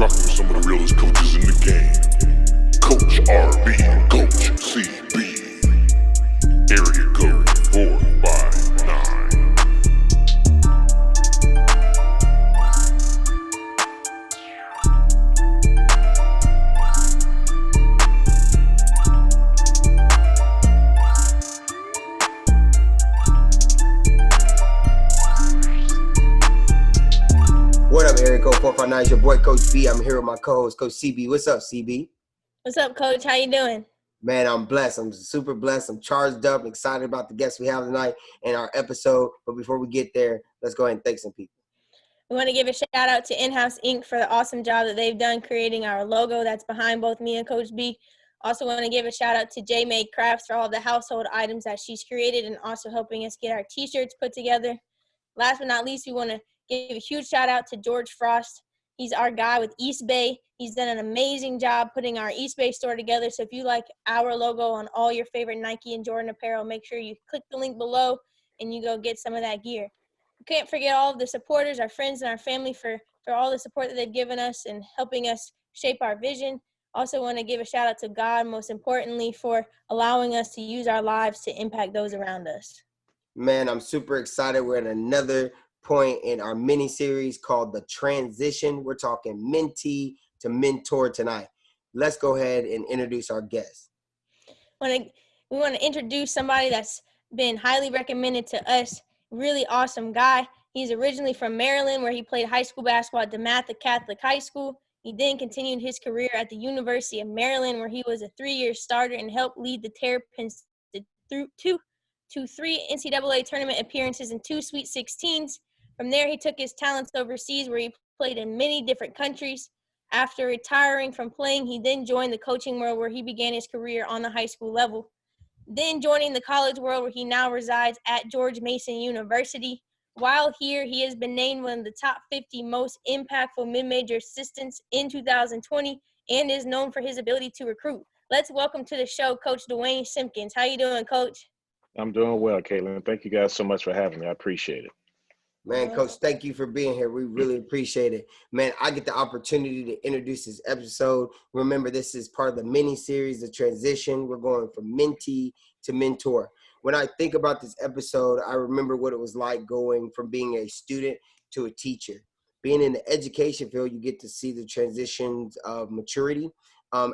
rocking with some of the realest coaches in the game. Coach RB and Coach CB. Area code 459. What up, Area Code 459? It's your boy, Coach B. I'm here with my co-host, Coach CB. What's up, CB? What's up, Coach? How you doing? Man, I'm blessed. I'm super blessed. I'm charged up, excited about the guests we have tonight in our episode. But before we get there, let's go ahead and thank some people. We want to give a shout out to In-House Inc. for the awesome job that they've done creating our logo that's behind both me and Coach B. Also want to give a shout out to J Made Crafts for all the household items that she's created and also helping us get our t-shirts put together. Last but not least, we want to give a huge shout out to George Frost. He's our guy with East Bay. He's done an amazing job putting our East Bay store together. So if you like our logo on all your favorite Nike and Jordan apparel, make sure you click the link below and you go get some of that gear. We can't forget all of the supporters, our friends and our family for all the support that they've given us and helping us shape our vision. Also want to give a shout out to God, most importantly, for allowing us to use our lives to impact those around us. Man, I'm super excited. We're at another point in our mini series called The Transition. We're talking mentee to mentor tonight. Let's go ahead and introduce our guest. We want to introduce somebody that's been highly recommended to us. Really awesome guy. He's originally from Maryland, where he played high school basketball at DeMatha Catholic High School. He then continued his career at the University of Maryland, where he was a 3-year starter and helped lead the Terrapins to 3 NCAA tournament appearances and 2 Sweet 16s. From there, he took his talents overseas, where he played in many different countries. After retiring from playing, he then joined the coaching world, where he began his career on the high school level. Then joining the college world, where he now resides at George Mason University. While here, he has been named one of the top 50 most impactful mid-major assistants in 2020 and is known for his ability to recruit. Let's welcome to the show Coach Duane Simpkins. How you doing, Coach? I'm doing well, Caitlin. Thank you guys so much for having me. I appreciate it. Man, Coach, thank you for being here. We really appreciate it. Man, I get the opportunity to introduce this episode. Remember, this is part of the mini series, The Transition. We're going from mentee to mentor. When I think about this episode, I remember what it was like going from being a student to a teacher. Being in the education field, you get to see the transitions of maturity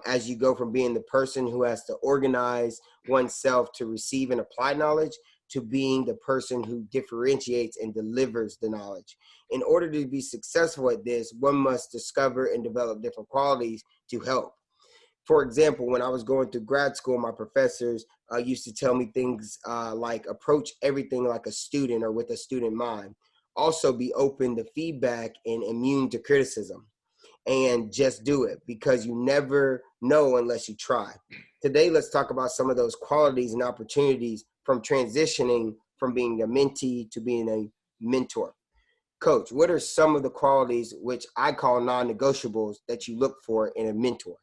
as you go from being the person who has to organize oneself to receive and apply knowledge to being the person who differentiates and delivers the knowledge. In order to be successful at this, one must discover and develop different qualities to help. For example, when I was going through grad school, my professors used to tell me things like approach everything like a student or with a student mind. Also be open to feedback and immune to criticism. And just do it, because you never know unless you try. Today, let's talk about some of those qualities and opportunities from transitioning from being a mentee to being a mentor. Coach, what are some of the qualities which I call non-negotiables that you look for in a mentor?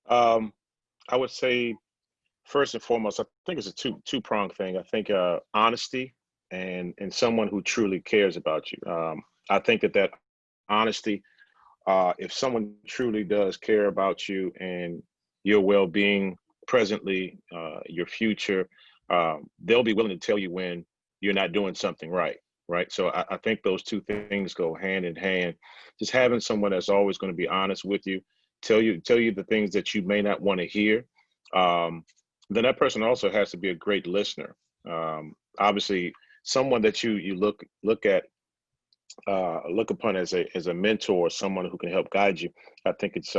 I would say, first and foremost, I think it's a two-pronged thing. I think honesty and someone who truly cares about you. I think that honesty, if someone truly does care about you and your well-being presently, your future, they'll be willing to tell you when you're not doing something right. So I think those two things go hand in hand. Just having someone that's always going to be honest with you, tell you the things that you may not want to hear. Then that person also has to be a great listener. Obviously, someone that you look upon as a mentor, someone who can help guide you. I think it's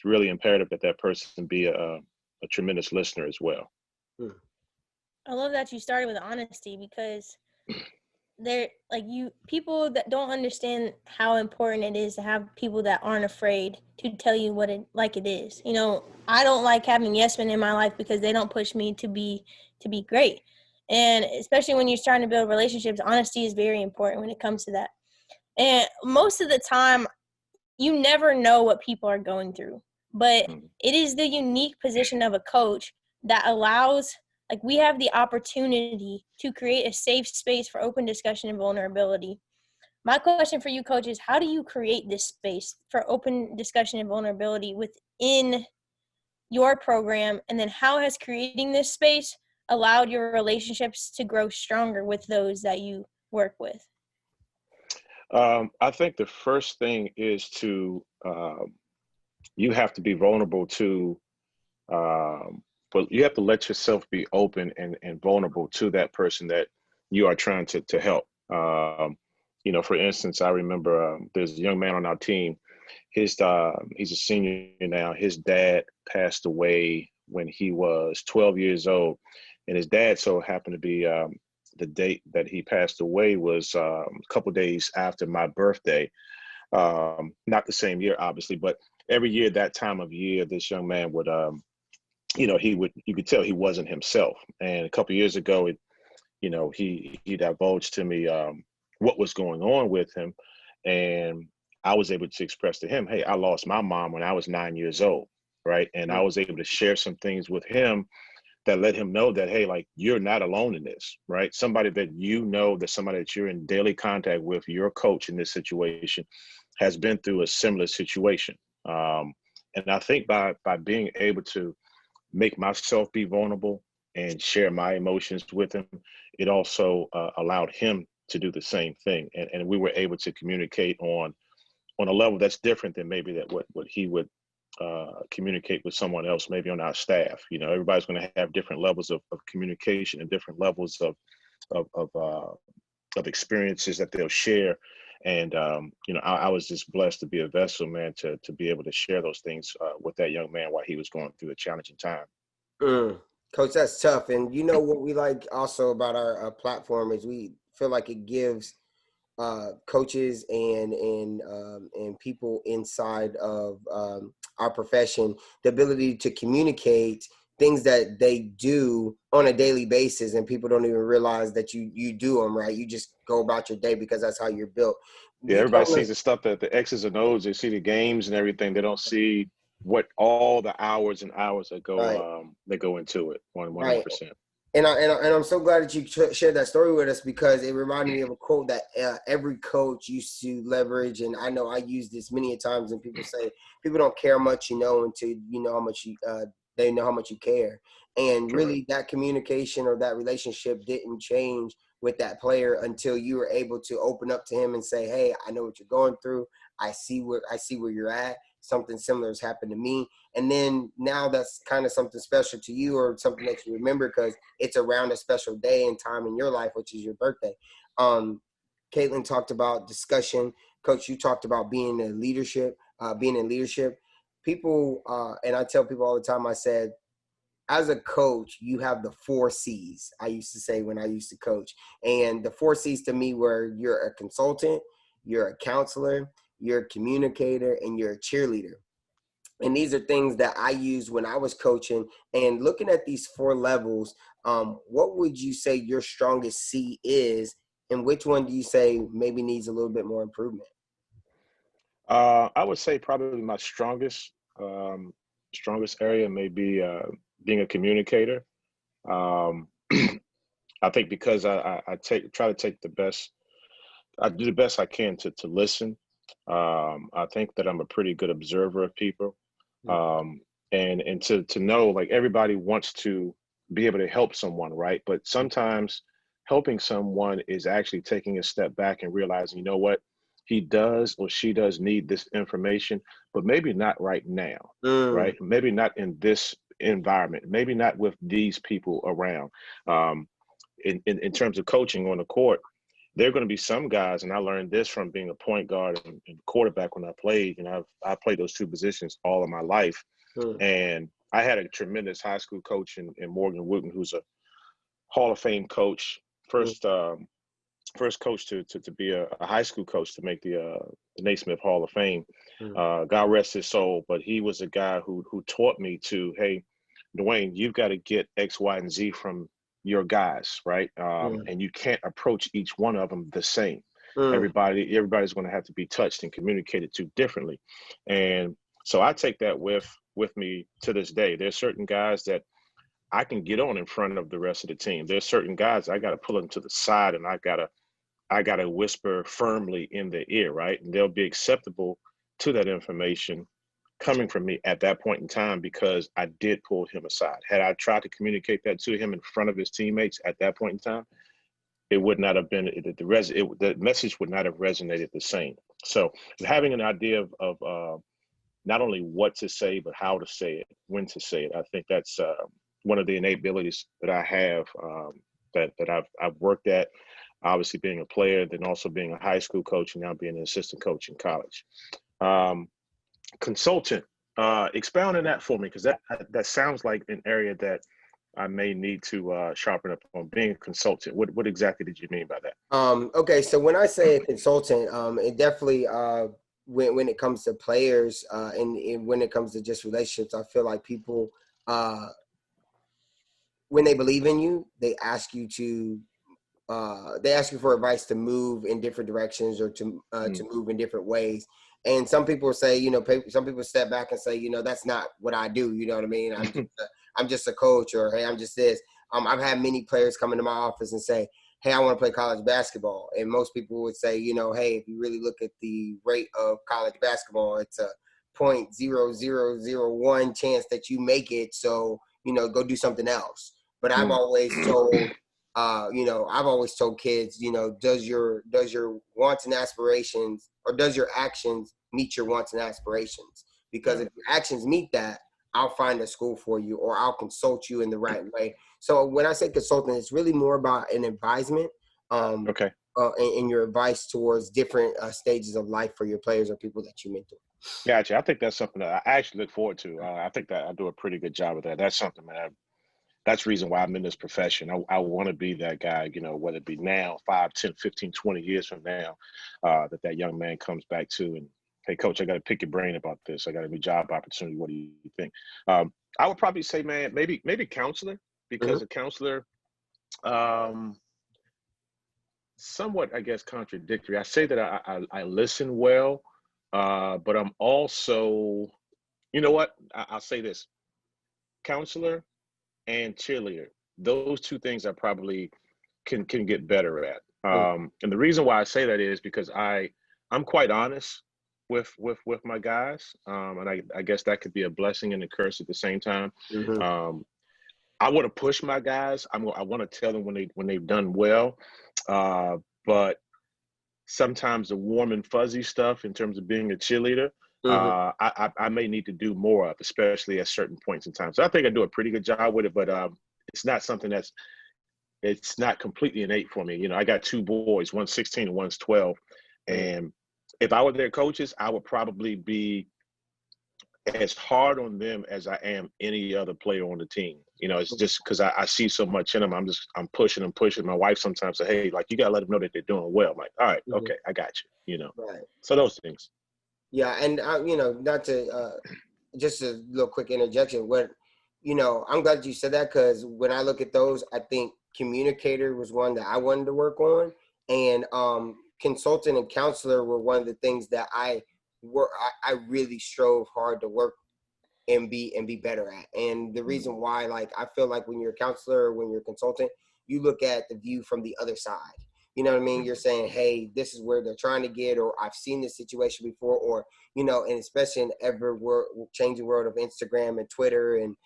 really imperative that person be a tremendous listener as well. I love that you started with honesty, because people that don't understand how important it is to have people that aren't afraid to tell you what it is. You know, I don't like having yes men in my life because they don't push me to be great. And especially when you're trying to build relationships, honesty is very important when it comes to that. And most of the time, you never know what people are going through. But it is the unique position of a coach that allows, we have the opportunity to create a safe space for open discussion and vulnerability. My question for you, Coach, is how do you create this space for open discussion and vulnerability within your program? And then how has creating this space allowed your relationships to grow stronger with those that you work with? I think the first thing is to you have to be vulnerable to, but you have to let yourself be open and vulnerable to that person that you are trying to help. For instance, I remember there's a young man on our team. He's a senior now. His dad passed away when he was 12 years old, and his dad so happened to be the date that he passed away was a couple days after my birthday. Not the same year, obviously, but every year that time of year, this young man would, you could tell he wasn't himself. And a couple years ago, he divulged to me what was going on with him, and I was able to express to him, hey, I lost my mom when I was 9 years old, right? And I was able to share some things with him that let him know that, hey, like, you're not alone in this, right? Somebody that that somebody that you're in daily contact with, your coach in this situation, has been through a similar situation. And I think by being able to make myself be vulnerable and share my emotions with him, it also allowed him to do the same thing. And we were able to communicate on a level that's different than maybe that what he would communicate with someone else, maybe on our staff. Everybody's going to have different levels of communication and different levels of experiences that they'll share. And I was just blessed to be a vessel, man, to be able to share those things with that young man while he was going through a challenging time. Coach, that's tough. And what we like also about our platform is we feel like it gives coaches and people inside of our profession the ability to communicate things that they do on a daily basis, and people don't even realize that you do them, right? You just go about your day because that's how you're built. Yeah, everybody sees the stuff, that the X's and O's. They see the games and everything. They don't see what all the hours and hours that go into it. 100%. And I'm so glad that you shared that story with us, because it reminded me of a quote that every coach used to leverage. And I know I use this many a times, and people say people don't care much, until you know how much they know how much you care. And really, that communication or that relationship didn't change with that player until you were able to open up to him and say, hey, I know what you're going through. I see where you're at. Something similar has happened to me. And then now that's kind of something special to you, or something that you remember because it's around a special day and time in your life, which is your birthday. Caitlin talked about discussion. Coach, you talked about being in leadership. People, and I tell people all the time, I said, as a coach, you have the 4 C's, I used to say when I used to coach. And the 4 C's to me were: you're a consultant, you're a counselor, you're a communicator, and you're a cheerleader. And these are things that I used when I was coaching. And looking at these 4 levels, what would you say your strongest C is? And which one do you say maybe needs a little bit more improvement? I would say probably my strongest area may be being a communicator. I think because I try to take the best, I do the best I can to listen. I think that I'm a pretty good observer of people. And to know, like, everybody wants to be able to help someone, right? But sometimes helping someone is actually taking a step back and realizing, you know what, he does or she does need this information, but maybe not right now, right? Maybe not in this environment, maybe not with these people around. In terms of coaching on the court, there are going to be some guys, and I learned this from being a point guard and quarterback when I played. I played those 2 positions all of my life. And I had a tremendous high school coach in Morgan Wooten, who's a Hall of Fame coach, first coach to be a high school coach to make the Naismith Hall of Fame. God rest his soul. But he was a guy who taught me to, hey, Duane, you've got to get X, Y, and Z from your guys, right? And you can't approach each one of them the same. Everybody's going to have to be touched and communicated to differently. And so I take that with me to this day. There's certain guys that I can get on in front of the rest of the team. There's certain guys I got to pull them to the side, and I got to I got to whisper firmly in their ear, right? And they'll be acceptable to that information coming from me at that point in time because I did pull him aside. Had I tried to communicate that to him in front of his teammates at that point in time, it would not have been the message would not have resonated the same. So having an idea of not only what to say but how to say it, when to say it, I think that's one of the innate abilities that I have that I've worked at. Obviously, being a player, then also being a high school coach, and now being an assistant coach in college. Consultant, expound on that for me, because that sounds like an area that I may need to sharpen up on. Being a consultant, what exactly did you mean by that? Okay, so when I say a consultant, it definitely when it comes to players and when it comes to just relationships, I feel like people when they believe in you, they ask you for advice to move in different directions or to move in different ways. And some people say, some people step back and say, that's not what I do. You know what I mean? I'm just a coach, or hey, I'm just this. I've had many players come into my office and say, hey, I want to play college basketball. And most people would say, hey, if you really look at the rate of college basketball, it's a 0.0001 chance that you make it. So, go do something else. But I've always told, I've always told kids, does your wants and aspirations, or does your actions meet your wants and aspirations? Because if your actions meet that, I'll find a school for you, or I'll consult you in the right way. So when I say consultant, it's really more about an advisement in your advice towards different stages of life for your players or people that you mentor. Gotcha. I think that's something that I actually look forward to. I think that I do a pretty good job of that. That's something that that's the reason why I'm in this profession. I want to be that guy, whether it be now, 5, 10, 15, 20 years from now, that young man comes back to and, hey, coach, I got to pick your brain about this. I got a new job opportunity. What do you think? I would probably say, man, maybe counselor, because a counselor, somewhat, I guess, contradictory. I say that I listen well, but I'm also, you know what? I'll say this: counselor and cheerleader. Those two things I probably can get better at. And the reason why I say that is because I'm quite honest with my guys, and I guess that could be a blessing and a curse at the same time. I want to push my guys. I want to tell them when they've done well, but sometimes the warm and fuzzy stuff in terms of being a cheerleader, I may need to do more of, especially at certain points in time. So I think I do a pretty good job with it, but it's not something it's not completely innate for me. I got 2 boys, one's 16 and one's 12. And if I were their coaches, I would probably be as hard on them as I am any other player on the team. It's just because I see so much in them. I'm pushing and pushing. My wife sometimes say, hey, like, you got to let them know that they're doing well. I'm like, all right, okay, I got you, Right. So those things. Yeah. And, not to, just a little quick interjection. I'm glad you said that, because when I look at those, I think communicator was one that I wanted to work on. And consultant and counselor were one of the things that I really strove hard to work and be better at. And the reason why, like, I feel like when you're a counselor or when you're a consultant, you look at the view from the other side. You know what I mean? You're saying, hey, this is where they're trying to get, or I've seen this situation before, or, and especially in ever changing world of Instagram and Twitter and,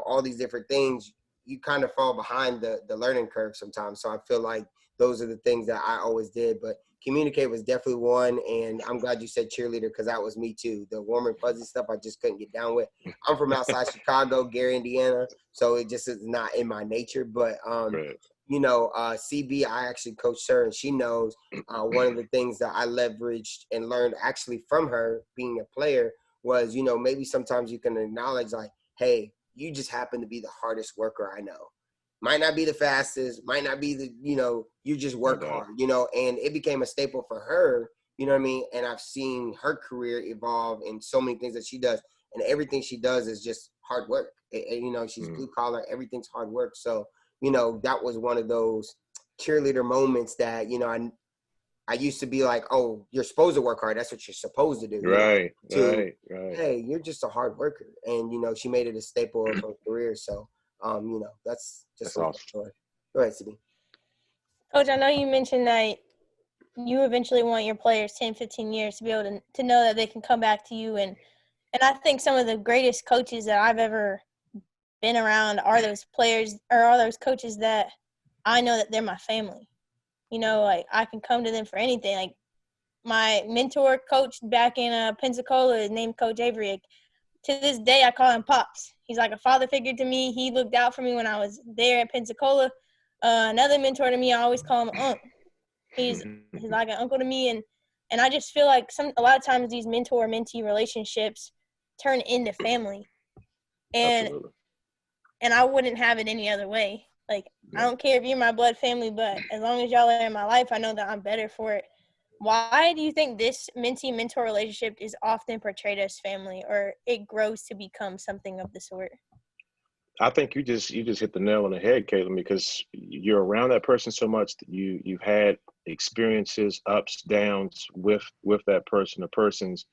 all these different things, you kind of fall behind the learning curve sometimes. So I feel like those are the things that I always did. But communicate was definitely one. And I'm glad you said cheerleader, because that was me too. The warm and fuzzy stuff I just couldn't get down with. I'm from outside Chicago, Gary, Indiana. So it just is not in my nature. But, CB, I actually coached her, and she knows one of the things that I leveraged and learned actually from her being a player was, maybe sometimes you can acknowledge, like, hey, you just happen to be the hardest worker I know. Might not be the fastest, might not be the, you just work hard, and it became a staple for her, you know what I mean? And I've seen her career evolve in so many things that she does, and everything she does is just hard work. She's blue collar, everything's hard work. So, that was one of those cheerleader moments that, I used to be like, oh, you're supposed to work hard. That's what you're supposed to do. Right. Hey, you're just a hard worker. And, she made it a staple of her career. So, that's just awesome. Story. Go ahead, CB. Coach, I know you mentioned that you eventually want your players 10, 15 years to be able to know that they can come back to you. And I think some of the greatest coaches that I've ever been around are those players or are those coaches that I know that they're my family. You know, like I can come to them for anything. Like my mentor coach back in Pensacola is named Coach Avery. Like, to this day, I call him Pops. He's like a father figure to me. He looked out for me when I was there at Pensacola. Another mentor to me, I always call him Unc. He's like an uncle to me, and I just feel like a lot of times these mentor-mentee relationships turn into family, and Absolutely. and I wouldn't have it any other way. Like I don't care if you're my blood family, but as long as y'all are in my life, I know that I'm better for it. Why do you think this mentee-mentor relationship is often portrayed as family, or it grows to become something of the sort? I think you just hit the nail on the head, Caitlin, because you're around that person so much that you've had experiences, ups, downs with that person or persons,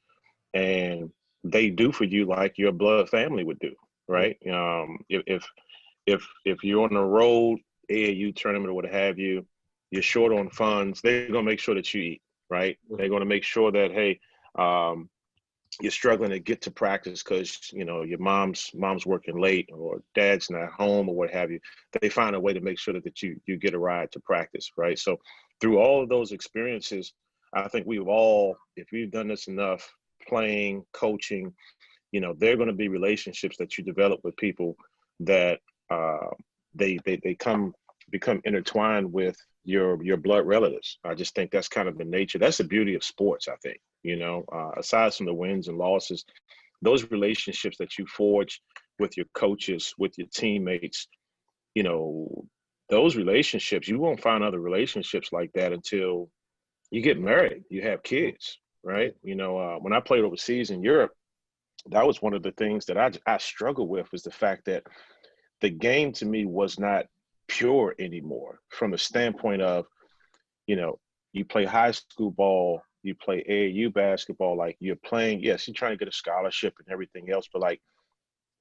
and they do for you like your blood family would do, right? If you're on the road, AAU tournament or what have you, you're short on funds, they're gonna make sure that you eat, right? They're gonna make sure that, hey, you're struggling to get to practice because your mom's working late or dad's not home or what have you. They find a way to make sure that you get a ride to practice, right? So through all of those experiences, I think we've all, if we've done this enough, playing, coaching, there are going to be relationships that you develop with people that they become intertwined with your blood relatives. I just think that's kind of the nature. That's the beauty of sports, I think. Aside from the wins and losses, those relationships that you forge with your coaches, with your teammates, those relationships, you won't find other relationships like that until you get married, you have kids, right? When I played overseas in Europe, that was one of the things that I struggled with, was the fact that the game to me was not pure anymore, from the standpoint of, you play high school ball, you play AAU basketball, like you're playing, yes, you're trying to get a scholarship and everything else, but like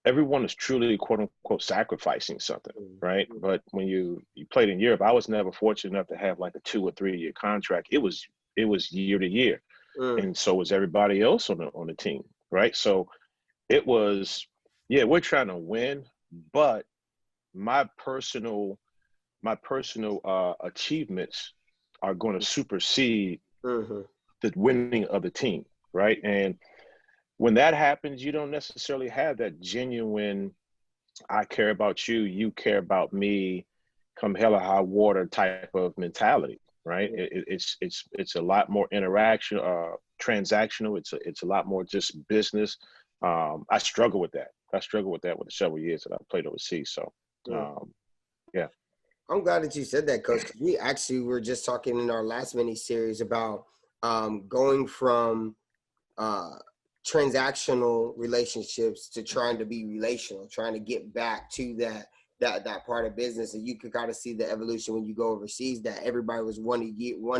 everyone is truly quote unquote sacrificing something, right? But when you played in Europe, I was never fortunate enough to have like a 2 or 3 year contract. It was year to year. And so was everybody else on the team, right? So it was, yeah, we're trying to win, but my personal achievements are going to supersede the winning of the team, right? And when that happens, you don't necessarily have that genuine, I care about you, you care about me, come hell or high water type of mentality, right? It's a lot more interaction, transactional. It's a lot more just business. I struggle with that. With the several years that I played overseas. So, yeah. I'm glad that you said that, Coach, because we actually were just talking in our last mini series about going from transactional relationships to trying to be relational, trying to get back to that part of business. And you could kind of see the evolution when you go overseas, that everybody was one to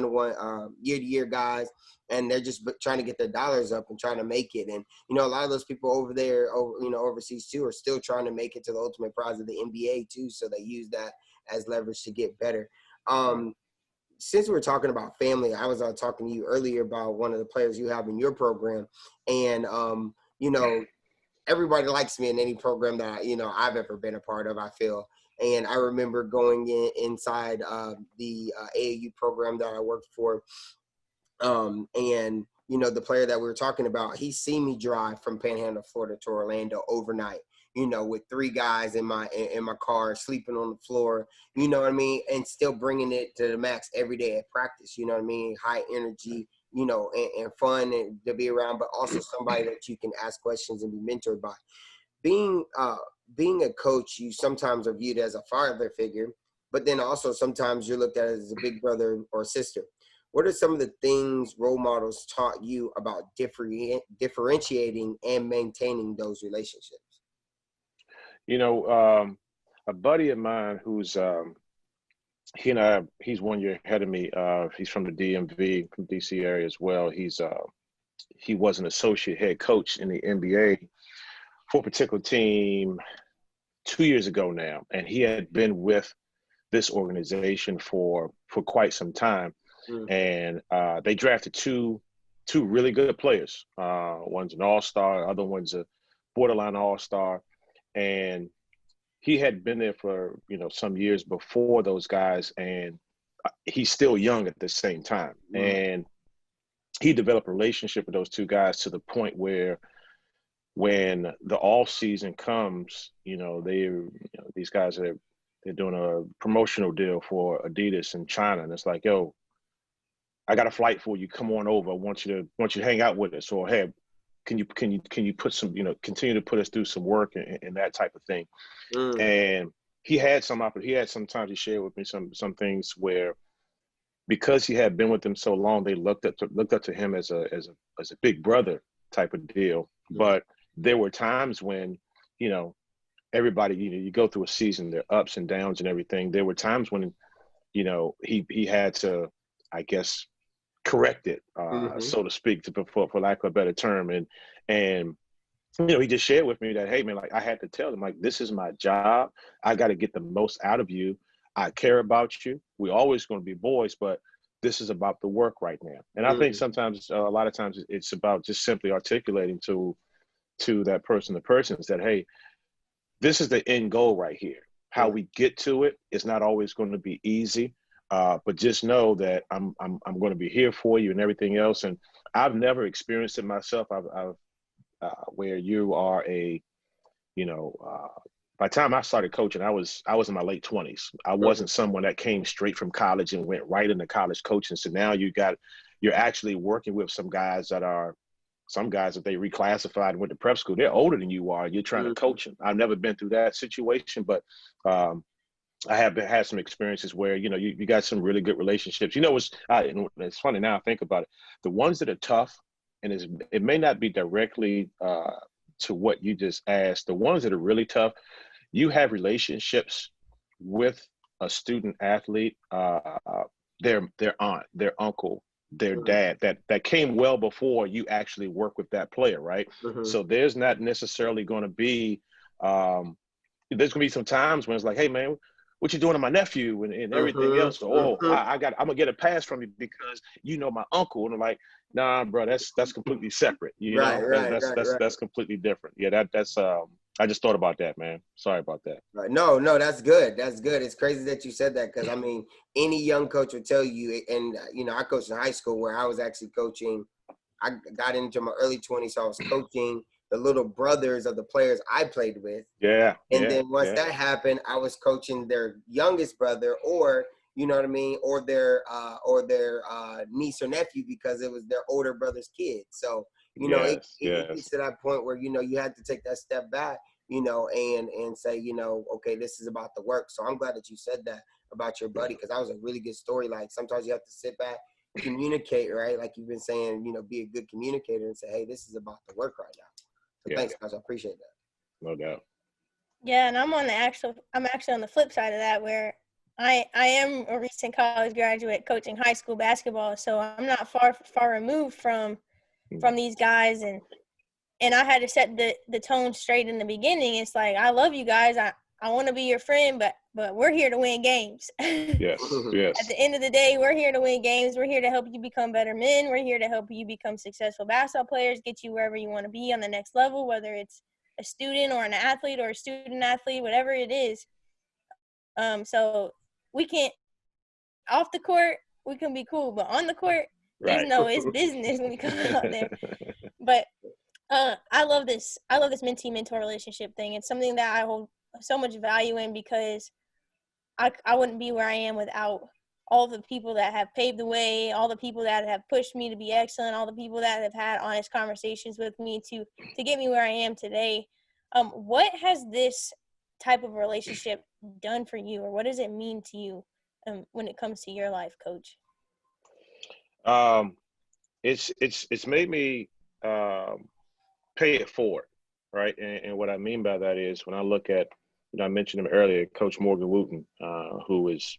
one year to year guys, and they're just trying to get their dollars up and trying to make it. And a lot of those people over there, overseas too, are still trying to make it to the ultimate prize of the NBA too. So they use that as leverage to get better. Since we're talking about family, I was talking to you earlier about one of the players you have in your program, and everybody likes me in any program that I've ever been a part of, I feel. And I remember going inside the AAU program that I worked for, and the player that we were talking about, he seen me drive from Panhandle, Florida to Orlando overnight, with 3 guys in my car, sleeping on the floor, you know what I mean, and still bringing it to the max every day at practice, you know what I mean, high energy, and fun and to be around, but also somebody that you can ask questions and be mentored by. Being a coach, you sometimes are viewed as a father figure, but then also sometimes you're looked at as a big brother or sister. What are some of the things role models taught you about differentiating and maintaining those relationships? A buddy of mine who's he's 1 year ahead of me. He's from the DMV, from DC area as well. He was an associate head coach in the NBA for a particular team 2 years ago now, and he had been with this organization for quite some time. Mm. and they drafted two really good players. One's an all-star, other one's a borderline all-star, and he had been there for some years before those guys, and he's still young at the same time. And he developed a relationship with those two guys to the point where when the off season comes, these guys they're doing a promotional deal for Adidas in China, and it's like, yo, I got a flight for you. Come on over. I want you to hang out with us, or hey, can you put some, continue to put us through some work and that type of thing. And he had sometimes he shared with me some things where, because he had been with them so long, they looked up to him as a big brother type of deal. But there were times when, everybody, you go through a season, there are ups and downs and everything. There were times when, he had to, I guess, correct it, so to speak, for lack of a better term. And he just shared with me that, hey man, like, I had to tell him, like, this is my job. I got to get the most out of you. I care about you. We're always going to be boys, but this is about the work right now. And I think sometimes, a lot of times, it's about just simply articulating to that person, the persons, that, hey, this is the end goal right here. How we get to it is not always going to be easy, but just know that I'm going to be here for you and everything else. And I've never experienced it myself. I've where you are by the time I started coaching, I was in my late 20s. I wasn't someone that came straight from college and went right into college coaching. So now you're actually working with some guys that they reclassified and went to prep school. They're older than you are. You're trying to coach them. I've never been through that situation, but I have had some experiences where, you got some really good relationships. It's funny now I think about it. The ones that are tough, and it may not be directly to what you just asked, the ones that are really tough, you have relationships with a student athlete, their aunt, their uncle, their dad, that came well before you actually work with that player, right? So there's not necessarily going to be, there's going to be some times when it's like, hey man, what you doing to my nephew and everything else? I'm gonna get a pass from you because my uncle. And I'm like, nah, bro, that's completely separate. That's completely different. Yeah, that's I just thought about that, man. Sorry about that. Right. No, that's good. That's good. It's crazy that you said that, because I mean, any young coach will tell you. And I coached in high school where I was actually coaching. I got into my early 20s, so I was coaching the little brothers of the players I played with. Yeah. And then once that happened, I was coaching their youngest brother, or you know what I mean, or their niece or nephew, because it was their older brother's kid. So it gets to that point where you had to take that step back, and say, okay, this is about the work. So I'm glad that you said that about your buddy, because that was a really good story. Like, sometimes you have to sit back, communicate, right? Like you've been saying, be a good communicator and say, hey, this is about the work right now. So thanks, guys. I appreciate that. No doubt. Yeah, and I'm actually on the flip side of that, where I am a recent college graduate coaching high school basketball, so I'm not far removed from these guys, and I had to set the tone straight in the beginning. It's like, I love you guys. I want to be your friend, but we're here to win games. Yes. At the end of the day, we're here to win games. We're here to help you become better men. We're here to help you become successful basketball players, get you wherever you want to be on the next level, whether it's a student or an athlete or a student athlete, whatever it is. So we can't, off the court, we can be cool, but on the court, it's business when we come out there. But I love this mentee mentor relationship thing. It's something that I hold so much value in, because I wouldn't be where I am without all the people that have paved the way, all the people that have pushed me to be excellent, all the people that have had honest conversations with me to get me where I am today. What has this type of relationship done for you, or what does it mean to you when it comes to your life, Coach? It's made me pay it forward, right? And what I mean by that is, when I look at, I mentioned him earlier, Coach Morgan Wooten, who is,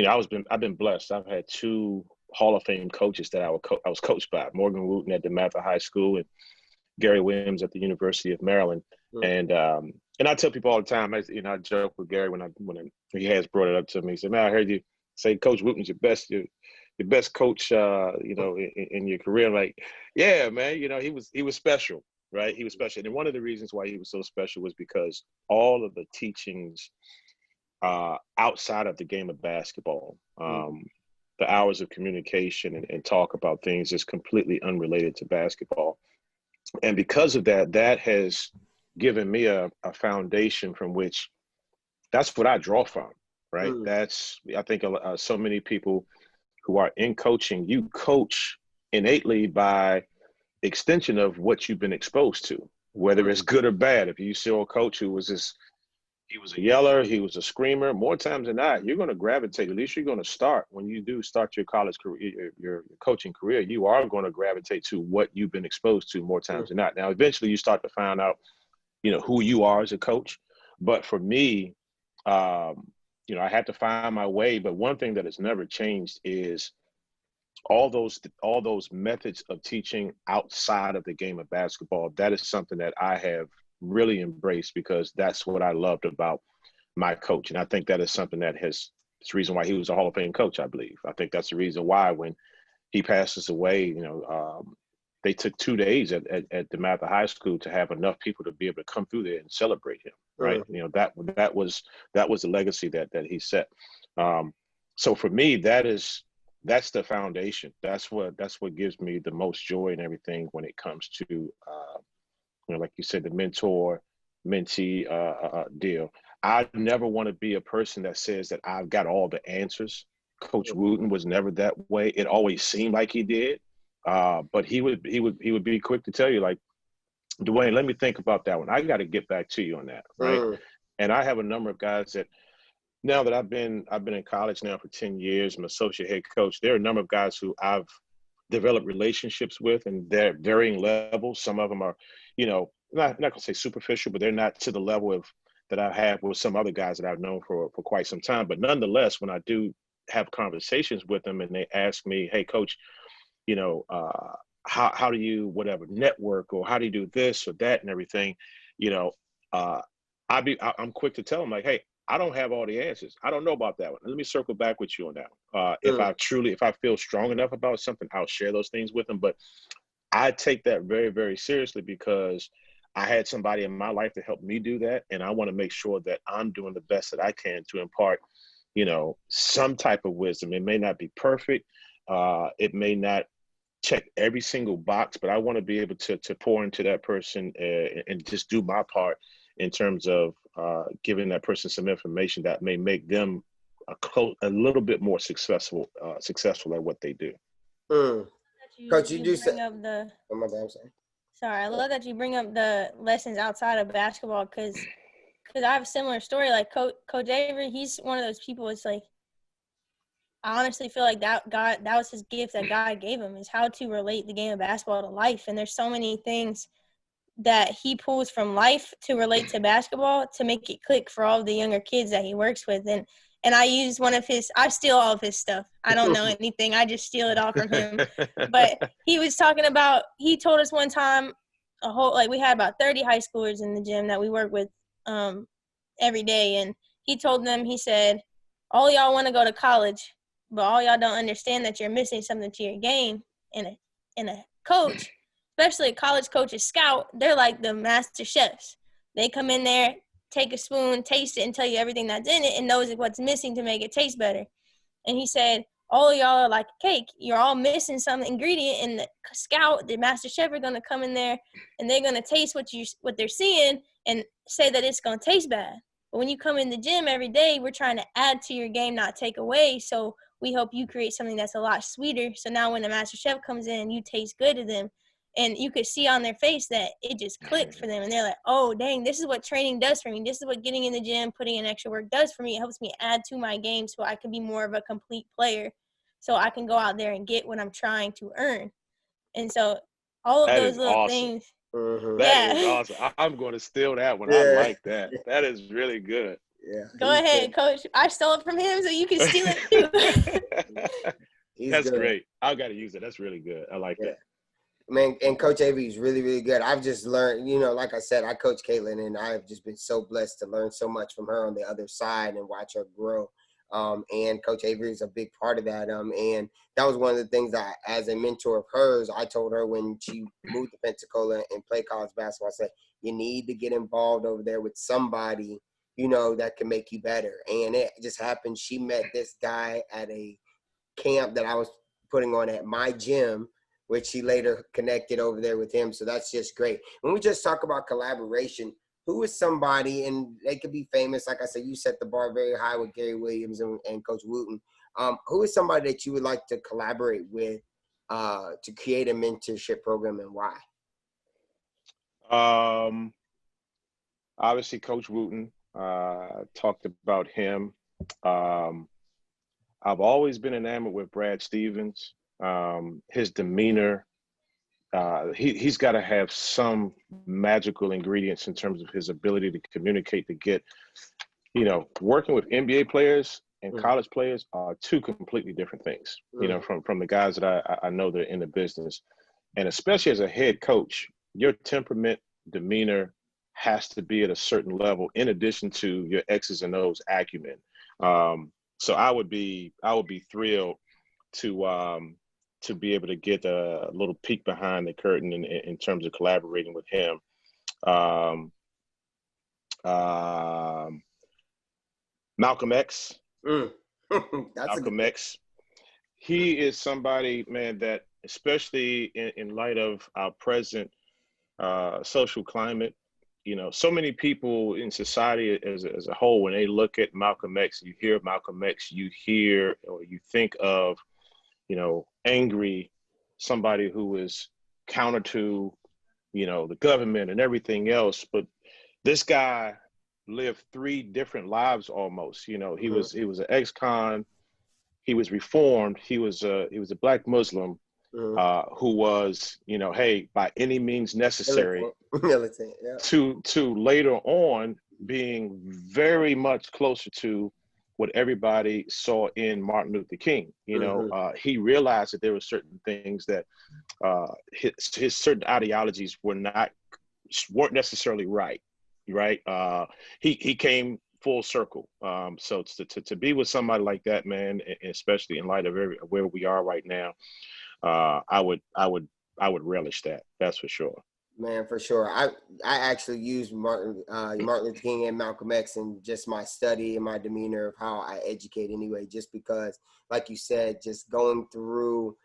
I've been blessed. I've had two Hall of Fame coaches that I was coached by: Morgan Wooten at DeMatha High School and Gary Williams at the University of Maryland. And I tell people all the time, I joke with Gary when he has brought it up to me. He said, man, I heard you say Coach Wooten's your best the best coach, in your career. Like, yeah, man, he was special, right? He was special. And one of the reasons why he was so special was because all of the teachings outside of the game of basketball, the hours of communication and talk about things is completely unrelated to basketball. And because of that, that has given me a foundation from which that's what I draw from, right? I think so many people who are in coaching, you coach innately by extension of what you've been exposed to, whether it's good or bad. If you see a coach who was he was a yeller, he was a screamer, more times than not, you're going to gravitate. At least you're going to start when you do start your college career, your coaching career, you are going to gravitate to what you've been exposed to more times than not. Now, eventually you start to find out, who you are as a coach. But for me, I had to find my way. But one thing that has never changed is all those methods of teaching outside of the game of basketball. That is something that I have really embraced because that's what I loved about my coach. And I think that is something it's the reason why he was a Hall of Fame coach, I believe. I think that's the reason why when he passes away, they took 2 days at DeMatha High School to have enough people to be able to come through there and celebrate him. Right. That was the legacy that he set. So for me, that's the foundation. That's what gives me the most joy and everything when it comes to, like you said, the mentee deal. I never want to be a person that says that I've got all the answers. Coach Wooten was never that way. It always seemed like he did. But he would be quick to tell you, like, Duane, let me think about that one. I got to get back to you on that, right? And I have a number of guys that now that I've been in college now for 10 years, I'm associate head coach. There are a number of guys who I've developed relationships with, and they're varying levels. Some of them are, not gonna say superficial, but they're not to the level of that I have with some other guys that I've known for quite some time. But nonetheless, when I do have conversations with them and they ask me, hey, coach, how do you network, or how do you do this or that and everything, I'm quick to tell them, like, hey, I don't have all the answers. I don't know about that one. Let me circle back with you on that one. If I feel strong enough about something, I'll share those things with them. But I take that very, very seriously because I had somebody in my life to help me do that. And I want to make sure that I'm doing the best that I can to impart, some type of wisdom. It may not be perfect. It may not check every single box, but I want to be able to pour into that person and just do my part in terms of giving that person some information that may make them a little bit more successful at what they do. Coach, you do bring up the. Oh my God, I'm sorry. Sorry, I love that you bring up the lessons outside of basketball because I have a similar story. Like Coach Avery, he's one of those people. It's like, I honestly feel like that was his gift that God gave him, is how to relate the game of basketball to life. And there's so many things that he pulls from life to relate to basketball to make it click for all the younger kids that he works with. And I use I steal all of his stuff. I don't know anything. I just steal it all from him. But he was talking about, he told us one time, we had about 30 high schoolers in the gym that we work with every day. And he told them, he said, all y'all want to go to college, but all y'all don't understand that you're missing something to your game. And a coach, especially a college coach, a scout, they're like the master chefs. They come in there, take a spoon, taste it, and tell you everything that's in it and knows what's missing to make it taste better. And he said, all of y'all are like a cake. You're all missing some ingredient, and the scout, the master chef, are going to come in there and they're going to taste what they're seeing and say that it's going to taste bad. But when you come in the gym every day, we're trying to add to your game, not take away. So we help you create something that's a lot sweeter. So now when the master chef comes in, you taste good to them. And you could see on their face that it just clicked for them. And they're like, oh, dang, this is what training does for me. This is what getting in the gym, putting in extra work does for me. It helps me add to my game so I can be more of a complete player, so I can go out there and get what I'm trying to earn. And so all of those little things. That is awesome. I'm going to steal that one. I like that. That is really good. Yeah. Go ahead, Coach. I stole it from him, so you can steal it too. That's great. I've got to use it. That's really good. I like that. Man, and Coach Avery is really, really good. I've just learned, like I said, I coach Caitlin, and I've just been so blessed to learn so much from her on the other side and watch her grow. And Coach Avery is a big part of that. And that was one of the things that, as a mentor of hers, I told her when she moved to Pensacola and played college basketball. I said, you need to get involved over there with somebody, you know, that can make you better. And it just happened. She met this guy at a camp that I was putting on at my gym, which she later connected over there with him. So that's just great. When we just talk about collaboration, who is somebody, and they could be famous, like I said, you set the bar very high with Gary Williams and Coach Wooten. Who is somebody that you would like to collaborate with to create a mentorship program, and why? Obviously, Coach Wooten, talked about him. I've always been enamored with Brad Stevens. His demeanor, he's got to have some magical ingredients in terms of his ability to communicate, to get, you know, working with NBA players and college players are two completely different things, you know, from the guys that I know that are in the business. And especially as a head coach, your temperament, demeanor has to be at a certain level in addition to your X's and O's acumen. So I would be thrilled to be able to get a little peek behind the curtain in terms of collaborating with him. Malcolm X. Malcolm X. He is somebody, man, that especially in light of our present social climate, you know, so many people in society as a whole, when they look at Malcolm X, you hear Malcolm X, you hear or you think of, you know, angry, somebody who is counter to, you know, the government and everything else. But this guy lived three different lives almost. You know, he was an ex-con, he was reformed, he was a Black Muslim who was, you know, hey, by any means necessary, militant, yeah. to later on being very much closer to what everybody saw in Martin Luther King. You know, he realized that there were certain things that his certain ideologies weren't necessarily right. He came full circle. So to be with somebody like that, man, especially in light of where we are right now, I would relish that. That's for sure. Man, for sure. I actually use Martin Luther King and Malcolm X in just my study and my demeanor of how I educate anyway, just because, like you said, just going through,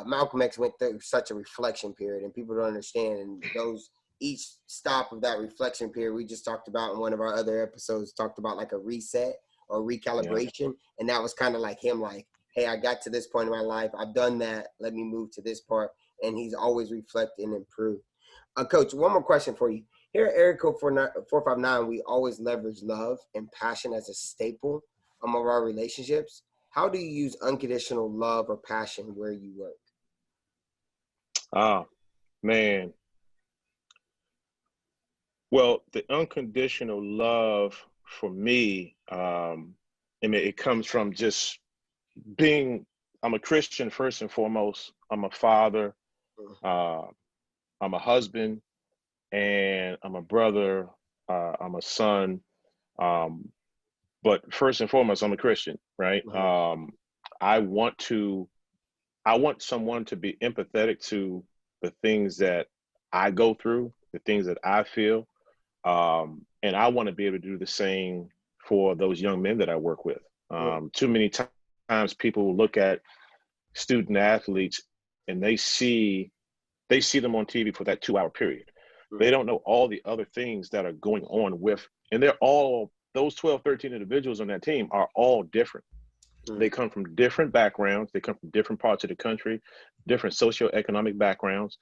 Malcolm X went through such a reflection period, and people don't understand. And each stop of that reflection period, we just talked about in one of our other episodes, talked about like a reset or recalibration. Yeah. And that was kind of like him, like, hey, I got to this point in my life. I've done that. Let me move to this part. And he's always reflected and improved. Coach, one more question for you. Here at Area Code 459, we always leverage love and passion as a staple of our relationships. How do you use unconditional love or passion where you work? Oh, man. Well, the unconditional love for me, I mean, it comes from just I'm a Christian first and foremost. I'm a father. I'm a husband, and I'm a brother. I'm a son. But first and foremost, I'm a Christian, right? I want someone to be empathetic to the things that I go through, the things that I feel. And I want to be able to do the same for those young men that I work with. Too many times people look at student athletes and they see them on TV for that 2-hour period. They don't know all the other things that are going on and those 12, 13 individuals on that team are all different. They come from different backgrounds. They come from different parts of the country, different socioeconomic backgrounds.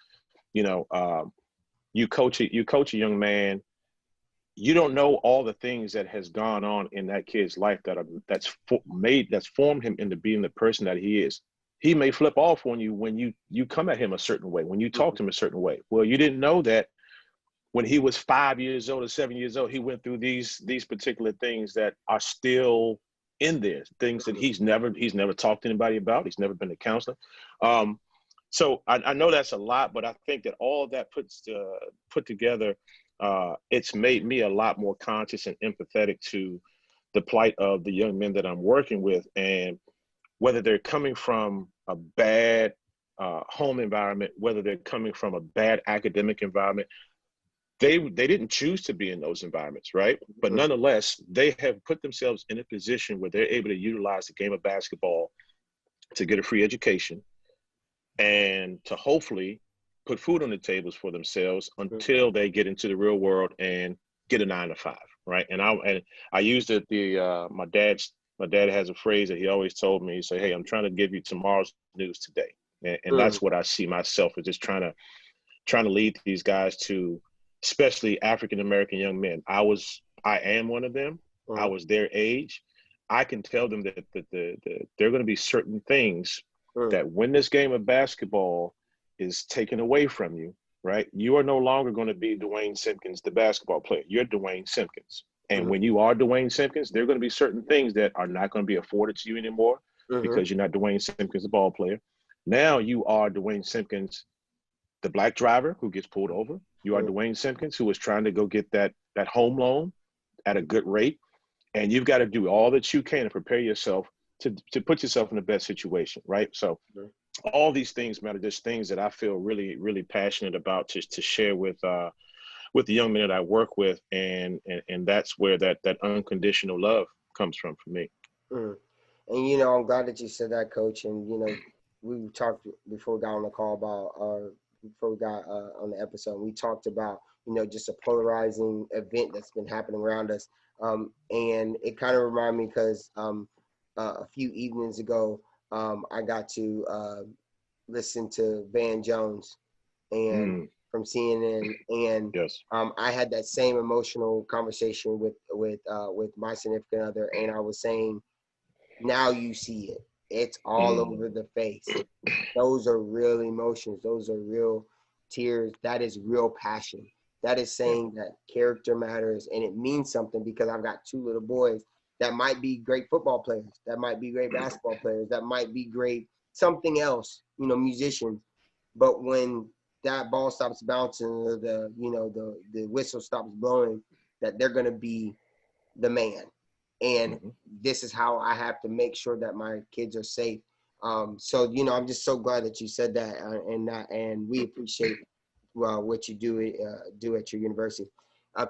You know, you coach a young man, you don't know all the things that has gone on in that kid's life that's formed him into being the person that he is. He may flip off on you when you come at him a certain way, when you talk to him a certain way. Well, you didn't know that when he was 5 years old or 7 years old, he went through these particular things that are still in there, things that he's never talked to anybody about. He's never been to counseling. So I know that's a lot, but I think that all of that put together, it's made me a lot more conscious and empathetic to the plight of the young men that I'm working with, and whether they're coming from a bad home environment, whether they're coming from a bad academic environment, they didn't choose to be in those environments, right? But nonetheless, they have put themselves in a position where they're able to utilize the game of basketball to get a free education and to hopefully put food on the tables for themselves until they get into the real world and get a 9-to-5, right? And I used it. My dad has a phrase that he always told me. He said, "Hey, I'm trying to give you tomorrow's news today," and that's what I see myself as, just trying to lead these guys to, especially African American young men. I am one of them. I was their age. I can tell them that there are going to be certain things that when this game of basketball is taken away from you, right? You are no longer going to be Duane Simpkins, the basketball player. You're Duane Simpkins. And when you are Duane Simpkins, there are going to be certain things that are not going to be afforded to you anymore because you're not Duane Simpkins, the ball player. Now you are Duane Simpkins, the black driver who gets pulled over. You are Duane Simpkins, who is trying to go get that home loan at a good rate. And you've got to do all that you can to prepare yourself to put yourself in the best situation, right? So all these things matter. There's things that I feel really, really passionate about to share with the young men that I work with, and that's where that unconditional love comes from for me. And I'm glad that you said that, Coach. And we talked before we got on the call about before we got on the episode. We talked about just a polarizing event that's been happening around us, and it kind of reminded me because a few evenings ago I got to listen to Van Jones and from CNN, and I had that same emotional conversation with my significant other, and I was saying, now you see it. It's all over the face. Those are real emotions. Those are real tears. That is real passion. That is saying that character matters, and it means something, because I've got two little boys that might be great football players, that might be great basketball players, that might be great something else, musicians. But when that ball stops bouncing, or the whistle stops blowing, that they're going to be the man. And this is how I have to make sure that my kids are safe. So I'm just so glad that you said that, and we appreciate what you do at your university.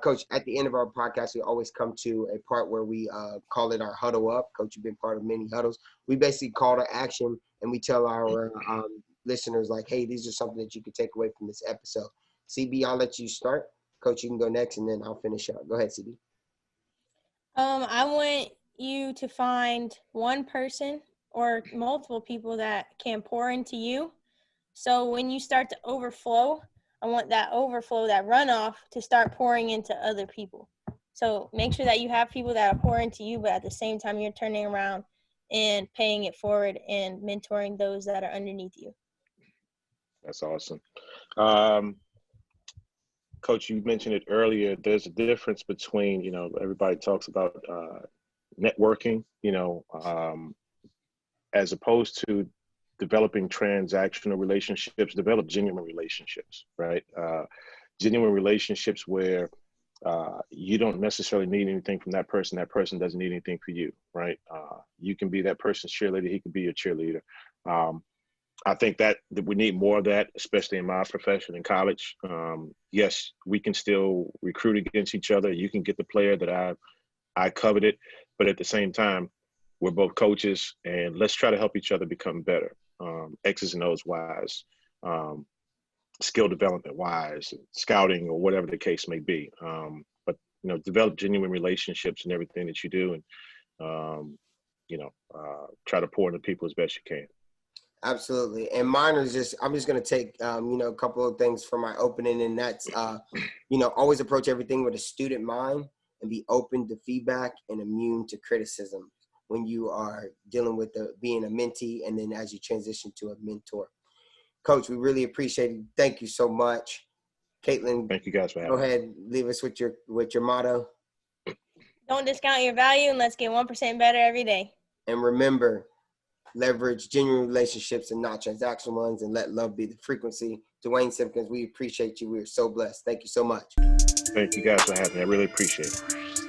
Coach, at the end of our podcast, we always come to a part where we call it our huddle up. Coach, you've been part of many huddles. We basically call to action, and we tell our listeners, like, hey, these are something that you could take away from this episode. CB, I'll let you start. Coach, you can go next, and then I'll finish up. Go ahead, CB. I want you to find one person or multiple people that can pour into you. So when you start to overflow, I want that overflow, that runoff, to start pouring into other people. So make sure that you have people that are pouring into you, but at the same time, you're turning around and paying it forward and mentoring those that are underneath you. That's awesome. Coach, you mentioned it earlier. There's a difference between, everybody talks about networking, as opposed to developing transactional relationships. Develop genuine relationships, right? Genuine relationships where you don't necessarily need anything from that person. That person doesn't need anything for you, right? You can be that person's cheerleader. He can be your cheerleader. I think that we need more of that, especially in my profession in college. Yes, we can still recruit against each other. You can get the player that I coveted, but at the same time, we're both coaches, and let's try to help each other become better. X's and O's wise, skill development wise, scouting, or whatever the case may be. But develop genuine relationships in everything that you do, and try to pour into people as best you can. Absolutely. And mine is I'm just going to take, a couple of things from my opening, and that's, always approach everything with a student mind and be open to feedback and immune to criticism when you are dealing with being a mentee, and then as you transition to a mentor. Coach, we really appreciate it. Thank you so much. Caitlin, thank you guys for having me. Go ahead, leave us with your motto. Don't discount your value, and let's get 1% better every day. And remember, leverage genuine relationships and not transactional ones, and let love be the frequency. Duane Simpkins, we appreciate you. We are so blessed. Thank you so much. Thank you guys for having me. I really appreciate it.